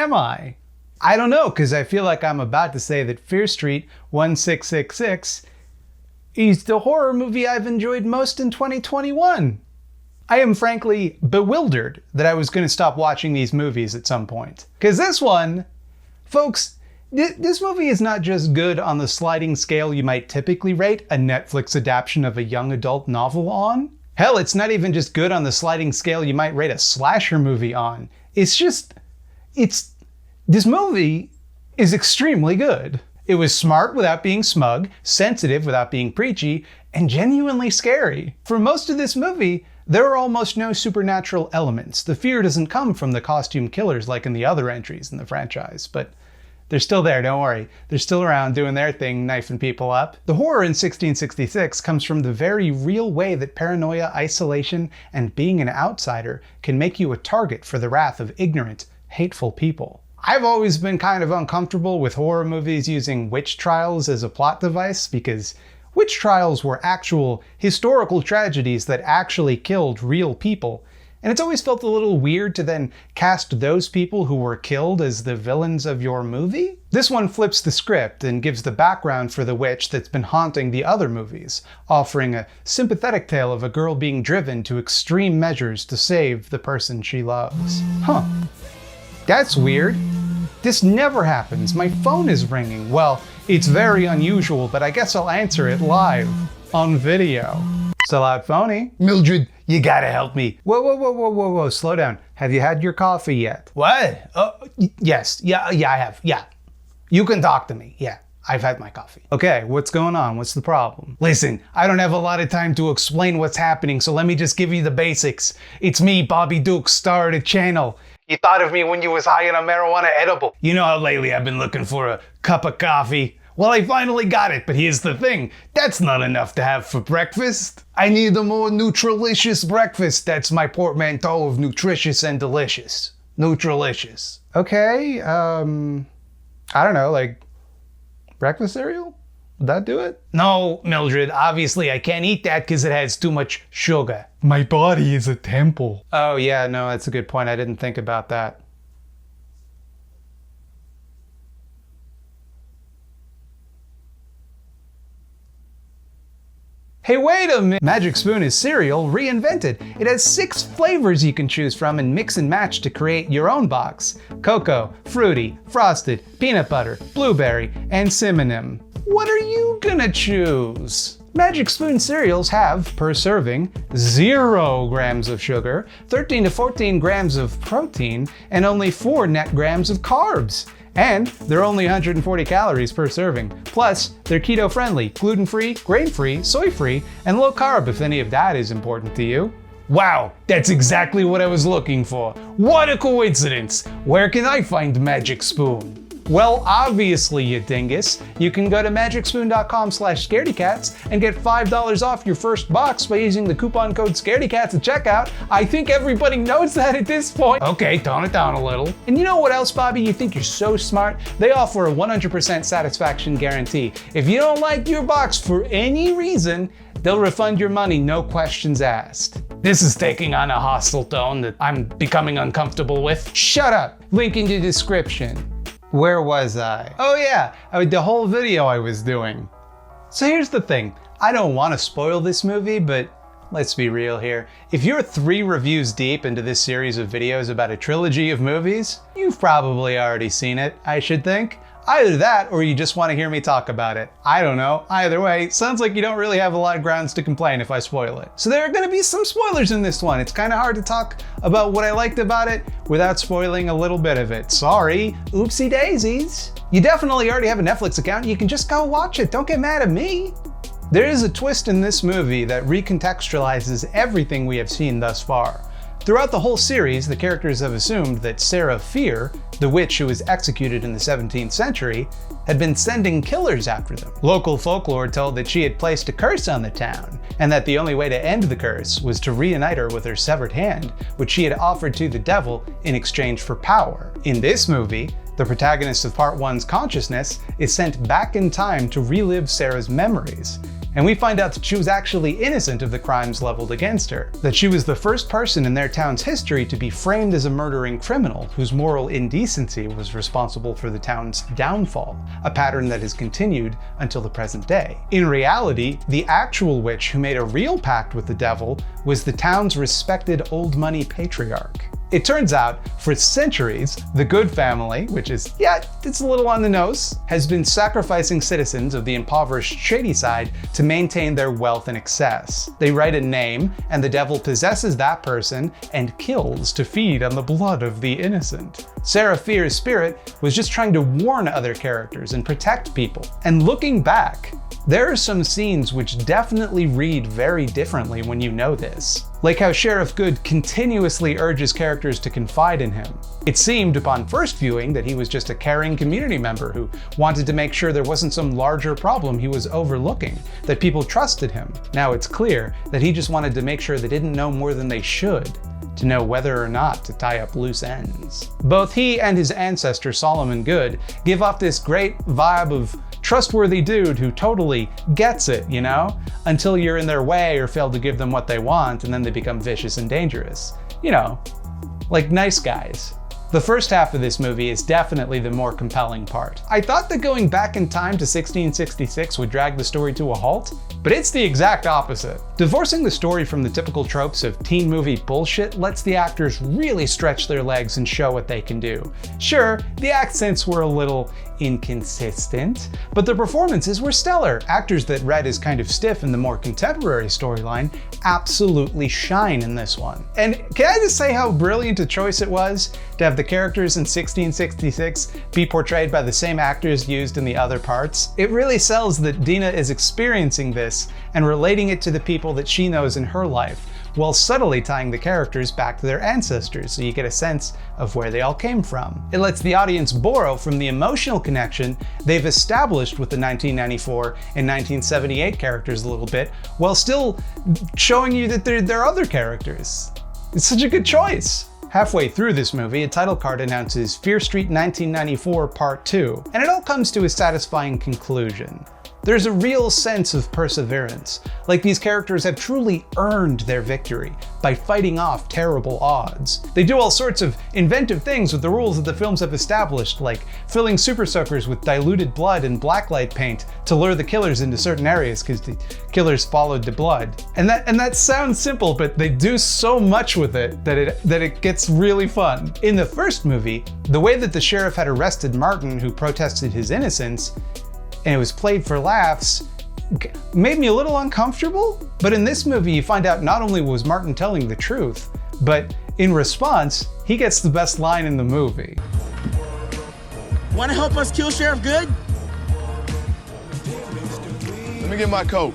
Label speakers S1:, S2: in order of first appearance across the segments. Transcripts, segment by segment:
S1: am I? I don't know, because I feel like I'm about to say that Fear Street 1666 is the horror movie I've enjoyed most in 2021. I am frankly bewildered that I was going to stop watching these movies at some point. Because this one, folks, this movie is not just good on the sliding scale you might typically rate a Netflix adaptation of a young adult novel on. Hell, it's not even just good on the sliding scale you might rate a slasher movie on. This movie is extremely good. It was smart without being smug, sensitive without being preachy, and genuinely scary. For most of this movie, there are almost no supernatural elements. The fear doesn't come from the costume killers like in the other entries in the franchise, but they're still there, don't worry. They're still around doing their thing, knifing people up. The horror in 1666 comes from the very real way that paranoia, isolation, and being an outsider can make you a target for the wrath of ignorant, hateful people. I've always been kind of uncomfortable with horror movies using witch trials as a plot device because witch trials were actual historical tragedies that actually killed real people. And it's always felt a little weird to then cast those people who were killed as the villains of your movie. This one flips the script and gives the background for the witch that's been haunting the other movies, offering a sympathetic tale of a girl being driven to extreme measures to save the person she loves. Huh. That's weird. This never happens. My phone is ringing. Well, it's very unusual, but I guess I'll answer it live on video. Still out phony. Mildred, you gotta help me. Whoa, slow down. Have you had your coffee yet? What? Yes, yeah, I have, yeah. You can talk to me, yeah. I've had my coffee. Okay, what's going on? What's the problem? Listen, I don't have a lot of time to explain what's happening, so let me just give you the basics. It's me, Bobby Duke, star of the channel. You thought of me when you was high on a marijuana edible. You know how lately I've been looking for a cup of coffee? Well, I finally got it, but here's the thing. That's not enough to have for breakfast. I need a more nutritious breakfast. That's my portmanteau of nutritious and delicious. Nutritious. Okay, I don't know, like breakfast cereal? Would that do it? No, Mildred, obviously I can't eat that because it has too much sugar. My body is a temple. Oh yeah, no, that's a good point. I didn't think about that. Hey, wait a minute! Magic Spoon is cereal reinvented. It has 6 flavors you can choose from and mix and match to create your own box. Cocoa, fruity, frosted, peanut butter, blueberry, and cinnamon. What are you gonna choose? Magic Spoon cereals have, per serving, 0 grams of sugar, 13 to 14 grams of protein, and only 4 net grams of carbs. And they're only 140 calories per serving. Plus, they're keto-friendly, gluten-free, grain-free, soy-free, and low-carb if any of that is important to you. Wow, that's exactly what I was looking for. What a coincidence! Where can I find Magic Spoon? Well, obviously, you dingus. You can go to magicspoon.com/scaredycats and get $5 off your first box by using the coupon code ScaredyCats at checkout. I think everybody knows that at this point. Okay, tone it down a little. And you know what else, Bobby? You think you're so smart? They offer a 100% satisfaction guarantee. If you don't like your box for any reason, they'll refund your money, no questions asked. This is taking on a hostile tone that I'm becoming uncomfortable with. Shut up! Link in the description. Where was I? Oh yeah, the whole video I was doing. So here's the thing. I don't want to spoil this movie, but let's be real here. If you're 3 reviews deep into this series of videos about a trilogy of movies, you've probably already seen it, I should think. Either that, or you just want to hear me talk about it. I don't know. Either way, sounds like you don't really have a lot of grounds to complain if I spoil it. So there are going to be some spoilers in this one. It's kind of hard to talk about what I liked about it without spoiling a little bit of it. Sorry. Oopsie daisies. You definitely already have a Netflix account. You can just go watch it. Don't get mad at me. There is a twist in this movie that recontextualizes everything we have seen thus far. Throughout the whole series, the characters have assumed that Sarah Fear, the witch who was executed in the 17th century, had been sending killers after them. Local folklore told that she had placed a curse on the town, and that the only way to end the curse was to reunite her with her severed hand, which she had offered to the devil in exchange for power. In this movie, the protagonist of Part 1's consciousness is sent back in time to relive Sarah's memories. And we find out that she was actually innocent of the crimes leveled against her, that she was the first person in their town's history to be framed as a murdering criminal whose moral indecency was responsible for the town's downfall, a pattern that has continued until the present day. In reality, the actual witch who made a real pact with the devil was the town's respected old money patriarch. It turns out, for centuries, the Good family, which is, yeah, it's a little on the nose, has been sacrificing citizens of the impoverished shady side to maintain their wealth and excess. They write a name, and the devil possesses that person and kills to feed on the blood of the innocent. Sarah Fier's spirit was just trying to warn other characters and protect people. And looking back, there are some scenes which definitely read very differently when you know this. Like how Sheriff Good continuously urges characters to confide in him. It seemed upon first viewing that he was just a caring community member who wanted to make sure there wasn't some larger problem he was overlooking, that people trusted him. Now it's clear that he just wanted to make sure they didn't know more than they should, to know whether or not to tie up loose ends. Both he and his ancestor Solomon Good give off this great vibe of trustworthy dude who totally gets it, you know? Until you're in their way or fail to give them what they want, and then they become vicious and dangerous. You know, like nice guys. The first half of this movie is definitely the more compelling part. I thought that going back in time to 1666 would drag the story to a halt, but it's the exact opposite. Divorcing the story from the typical tropes of teen movie bullshit lets the actors really stretch their legs and show what they can do. Sure, the accents were a little inconsistent, but the performances were stellar. Actors that read as kind of stiff in the more contemporary storyline absolutely shine in this one. And can I just say how brilliant a choice it was to have the characters in 1666 be portrayed by the same actors used in the other parts? It really sells that Dina is experiencing this and relating it to the people that she knows in her life, while subtly tying the characters back to their ancestors so you get a sense of where they all came from. It lets the audience borrow from the emotional connection they've established with the 1994 and 1978 characters a little bit, while still showing you that they're other characters. It's such a good choice. Halfway through this movie, a title card announces Fear Street 1994 Part 2, and it all comes to a satisfying conclusion. There's a real sense of perseverance, like these characters have truly earned their victory by fighting off terrible odds. They do all sorts of inventive things with the rules that the films have established, like filling super soakers with diluted blood and blacklight paint to lure the killers into certain areas because the killers followed the blood. And that sounds simple, but they do so much with it that it gets really fun. In the first movie, the way that the sheriff had arrested Martin, who protested his innocence, and it was played for laughs, made me a little uncomfortable. But in this movie, you find out not only was Martin telling the truth, but in response, he gets the best line in the movie.
S2: Want to help us kill Sheriff Good?
S3: Let me get my coat.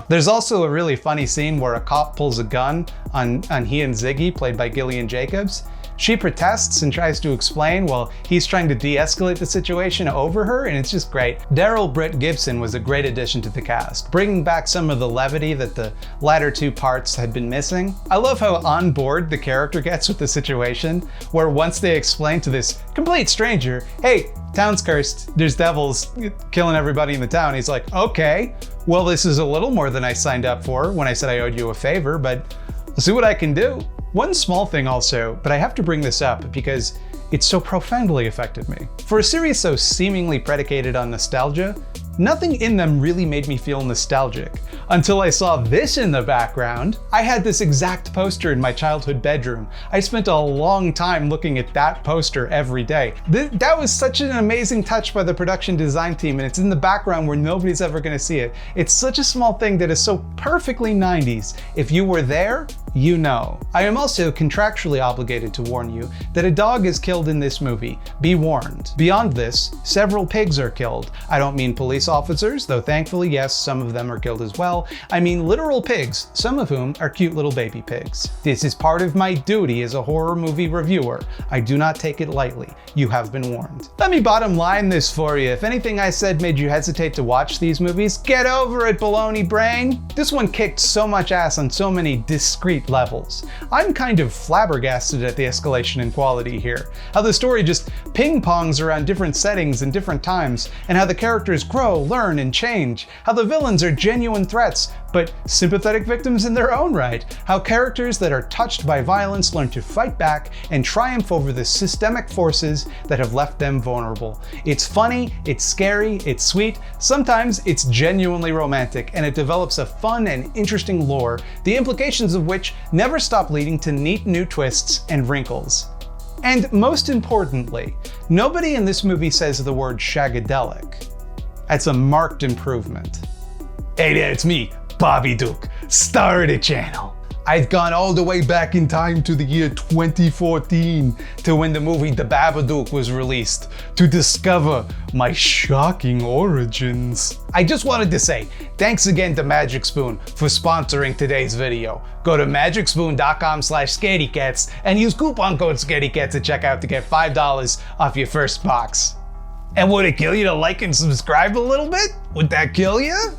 S1: There's also a really funny scene where a cop pulls a gun on he and Ziggy, played by Gillian Jacobs. She protests and tries to explain while he's trying to de-escalate the situation over her, and it's just great. Daryl Britt Gibson was a great addition to the cast, bringing back some of the levity that the latter two parts had been missing. I love how on board the character gets with the situation, where once they explain to this complete stranger, hey, town's cursed, there's devils killing everybody in the town, he's like, okay, well, this is a little more than I signed up for when I said I owed you a favor, but I'll see what I can do. One small thing also, but I have to bring this up because it so profoundly affected me. For a series so seemingly predicated on nostalgia, nothing in them really made me feel nostalgic. Until I saw this in the background. I had this exact poster in my childhood bedroom. I spent a long time looking at that poster every day. That was such an amazing touch by the production design team, and it's in the background where nobody's ever gonna see it. It's such a small thing that is so perfectly 90s. If you were there, you know. I am also contractually obligated to warn you that a dog is killed in this movie. Be warned. Beyond this, several pigs are killed. I don't mean police officers, though thankfully, yes, some of them are killed as well. I mean literal pigs, some of whom are cute little baby pigs. This is part of my duty as a horror movie reviewer. I do not take it lightly. You have been warned. Let me bottom line this for you. If anything I said made you hesitate to watch these movies, get over it, baloney brain. This one kicked so much ass on so many discrete levels. I'm kind of flabbergasted at the escalation in quality here. How the story just ping-pongs around different settings and different times, and how the characters grow grow, learn, and change. How the villains are genuine threats, but sympathetic victims in their own right. How characters that are touched by violence learn to fight back and triumph over the systemic forces that have left them vulnerable. It's funny, it's scary, it's sweet, sometimes it's genuinely romantic, and it develops a fun and interesting lore, the implications of which never stop leading to neat new twists and wrinkles. And most importantly, nobody in this movie says the word shagadelic. That's a marked improvement. Hey there, it's me, Bobby Duke, star of the channel. I've gone all the way back in time to the year 2014 to when the movie The Babadook was released to discover my shocking origins. I just wanted to say thanks again to Magic Spoon for sponsoring today's video. Go to magicspoon.com/scaredycats and use coupon code scaredycats at checkout to get $5 off your first box. And would it kill you to like and subscribe a little bit? Would that kill you?